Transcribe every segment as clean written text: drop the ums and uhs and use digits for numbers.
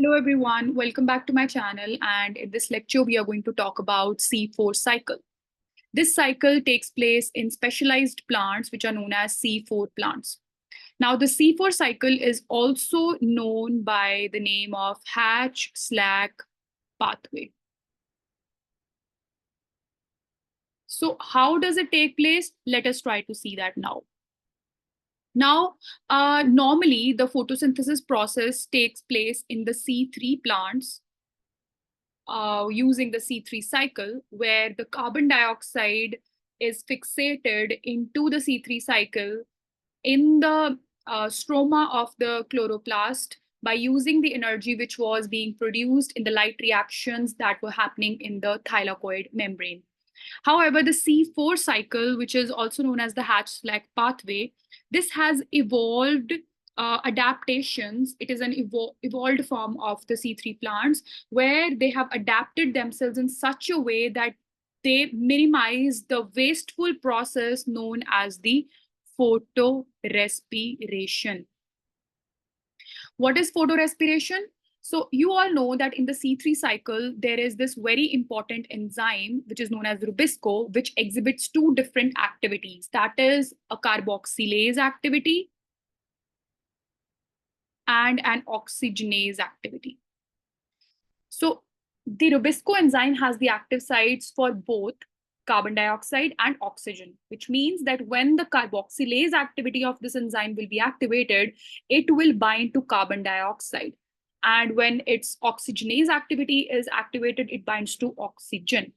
Hello everyone, welcome back to my channel, and in this lecture we are going to talk about C4 cycle. This cycle takes place in specialized plants which are known as C4 plants. Now the C4 cycle is also known by the name of Hatch-Slack pathway. So how does it take place? Let us try to see that now. Normally the photosynthesis process takes place in the C3 plants using the C3 cycle, where the carbon dioxide is fixated into the C3 cycle in the stroma of the chloroplast by using the energy which was being produced in the light reactions that were happening in the thylakoid membrane. However, the C4 cycle, which is also known as the Hatch-Slack pathway, this has evolved adaptations. It is an evolved form of the C3 plants where they have adapted themselves in such a way that they minimize the wasteful process known as the photorespiration. What is photorespiration? So you all know that in the C3 cycle, there is this very important enzyme, which is known as rubisco, which exhibits two different activities. That is a carboxylase activity and an oxygenase activity. So the rubisco enzyme has the active sites for both carbon dioxide and oxygen, which means that when the carboxylase activity of this enzyme will be activated, it will bind to carbon dioxide. And when its oxygenase activity is activated, it binds to oxygen.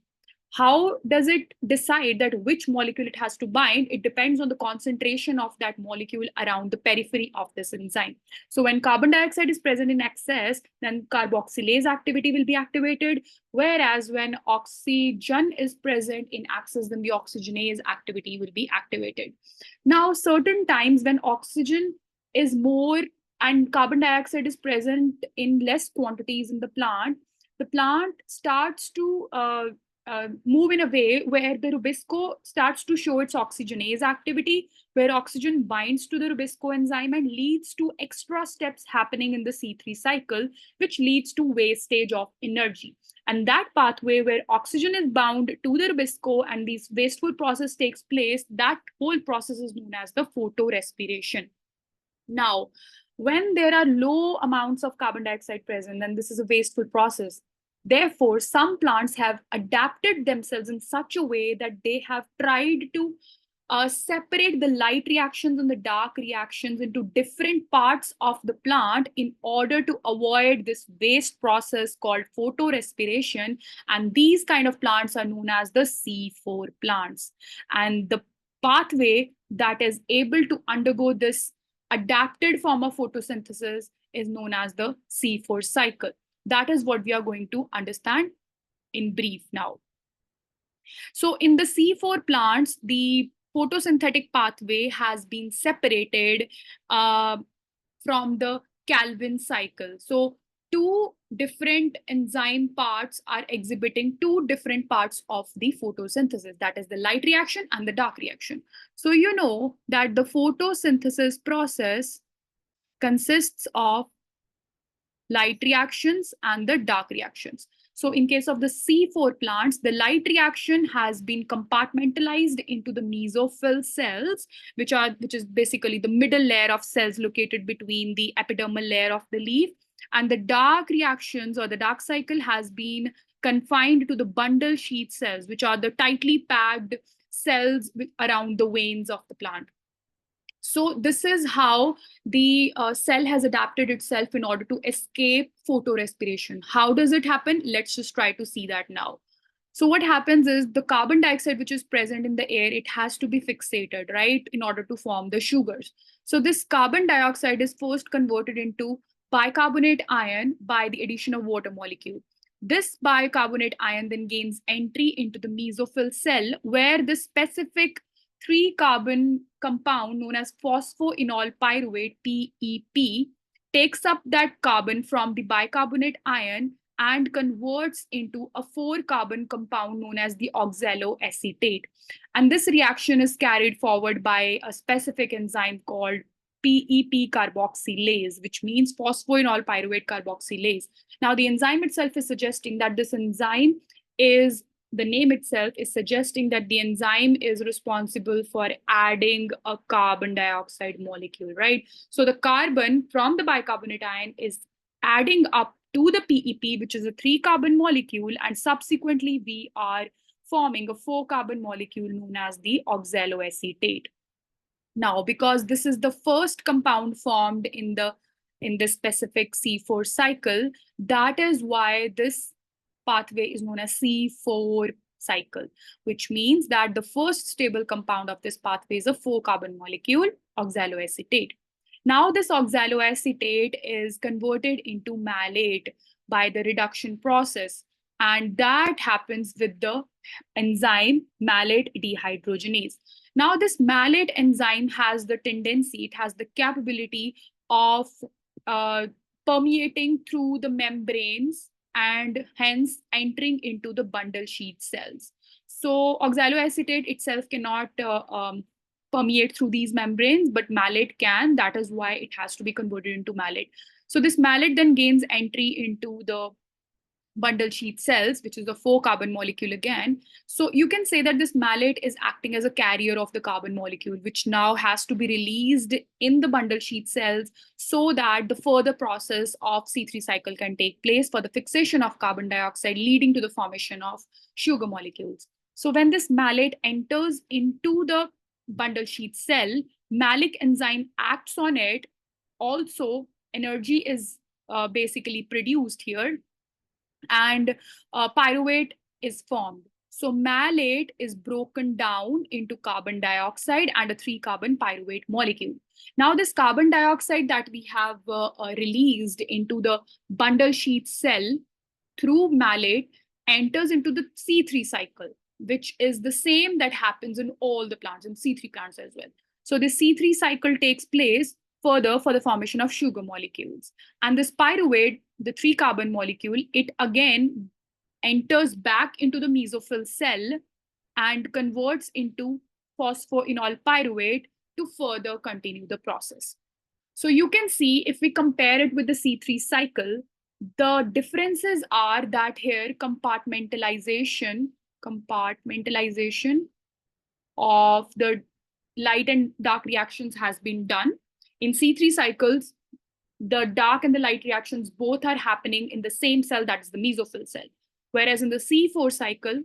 How does it decide that which molecule it has to bind? It depends on the concentration of that molecule around the periphery of this enzyme. So when carbon dioxide is present in excess, then carboxylase activity will be activated. Whereas when oxygen is present in excess, then the oxygenase activity will be activated. Now, certain times when oxygen is more and carbon dioxide is present in less quantities in the plant starts to move in a way where the rubisco starts to show its oxygenase activity, where oxygen binds to the rubisco enzyme and leads to extra steps happening in the C3 cycle, which leads to wastage of energy. And that pathway where oxygen is bound to the rubisco and this wasteful process takes place, that whole process is known as the photorespiration. Now, when there are low amounts of carbon dioxide present, then this is a wasteful process. Therefore, some plants have adapted themselves in such a way that they have tried to separate the light reactions and the dark reactions into different parts of the plant in order to avoid this waste process called photorespiration. And these kind of plants are known as the C4 plants. And the pathway that is able to undergo this adapted form of photosynthesis is known as the C4 cycle. That is what we are going to understand in brief now. So in the C4 plants, the photosynthetic pathway has been separated from the Calvin cycle. So two different enzyme parts are exhibiting two different parts of the photosynthesis, that is the light reaction and the dark reaction. So you know that the photosynthesis process consists of light reactions and the dark reactions. So in case of the C4 plants, the light reaction has been compartmentalized into the mesophyll cells, which is basically the middle layer of cells located between the epidermal layer of the leaf. And the dark reactions or the dark cycle has been confined to the bundle sheath cells, which are the tightly packed cells around the veins of the plant. So this is how the cell has adapted itself in order to escape photorespiration. How does it happen? Let's just try to see that now. So what happens is the carbon dioxide which is present in the air, it has to be fixated, right, in order to form the sugars. So this carbon dioxide is first converted into bicarbonate ion by the addition of water molecule. This bicarbonate ion then gains entry into the mesophyll cell, where the specific 3-carbon compound known as phosphoenol pyruvate PEP takes up that carbon from the bicarbonate ion and converts into a 4-carbon compound known as the oxaloacetate. And this reaction is carried forward by a specific enzyme called PEP carboxylase, which means phosphoenol pyruvate carboxylase. Now, the enzyme itself is suggesting that this enzyme is, the name itself is suggesting that the enzyme is responsible for adding a carbon dioxide molecule, right? So the carbon from the bicarbonate ion is adding up to the PEP, which is a 3-carbon molecule, and subsequently we are forming a 4-carbon molecule known as the oxaloacetate. Now, because this is the first compound formed in this specific C4 cycle, that is why this pathway is known as C4 cycle, which means that the first stable compound of this pathway is a 4-carbon molecule, oxaloacetate. Now, this oxaloacetate is converted into malate by the reduction process, and that happens with the enzyme malate dehydrogenase. Now, this malate enzyme has the tendency, it has the capability of permeating through the membranes and hence entering into the bundle sheath cells. So oxaloacetate itself cannot permeate through these membranes, but malate can. That is why it has to be converted into malate. So this malate then gains entry into the bundle sheath cells, which is a 4-carbon molecule again. So you can say that this malate is acting as a carrier of the carbon molecule, which now has to be released in the bundle sheath cells so that the further process of C3 cycle can take place for the fixation of carbon dioxide, leading to the formation of sugar molecules. So when this malate enters into the bundle sheath cell, malic enzyme acts on it. Also, energy is basically produced here, and pyruvate is formed. So malate is broken down into carbon dioxide and a 3-carbon pyruvate molecule. Now, this carbon dioxide that we have released into the bundle sheath cell through malate enters into the C3 cycle, which is the same that happens in all the plants, in C3 plants as well. So the C3 cycle takes place further for the formation of sugar molecules. And this pyruvate, the 3-carbon molecule, it again enters back into the mesophyll cell and converts into phosphoenol pyruvate to further continue the process. So you can see, if we compare it with the C3 cycle, the differences are that here compartmentalization of the light and dark reactions has been done. In C3 cycles, the dark and the light reactions both are happening in the same cell, that is the mesophyll cell. Whereas in the C4 cycle,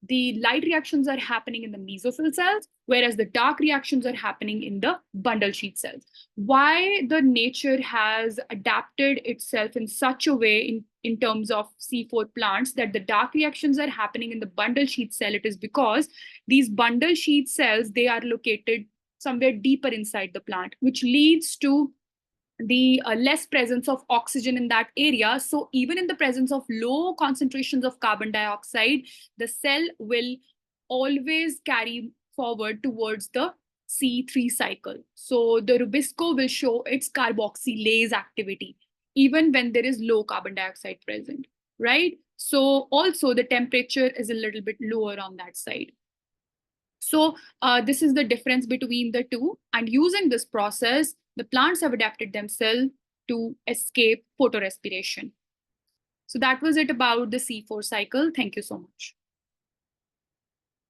the light reactions are happening in the mesophyll cells, whereas the dark reactions are happening in the bundle sheath cells. Why the nature has adapted itself in such a way in terms of C4 plants that the dark reactions are happening in the bundle sheath cell, it is because these bundle sheath cells, they are located somewhere deeper inside the plant, which leads to the less presence of oxygen in that area. So even in the presence of low concentrations of carbon dioxide, the cell will always carry forward towards the C3 cycle. So the Rubisco will show its carboxylase activity, even when there is low carbon dioxide present, right? So also the temperature is a little bit lower on that side. So this is the difference between the two. And using this process, the plants have adapted themselves to escape photorespiration. So that was it about the C4 cycle. Thank you so much.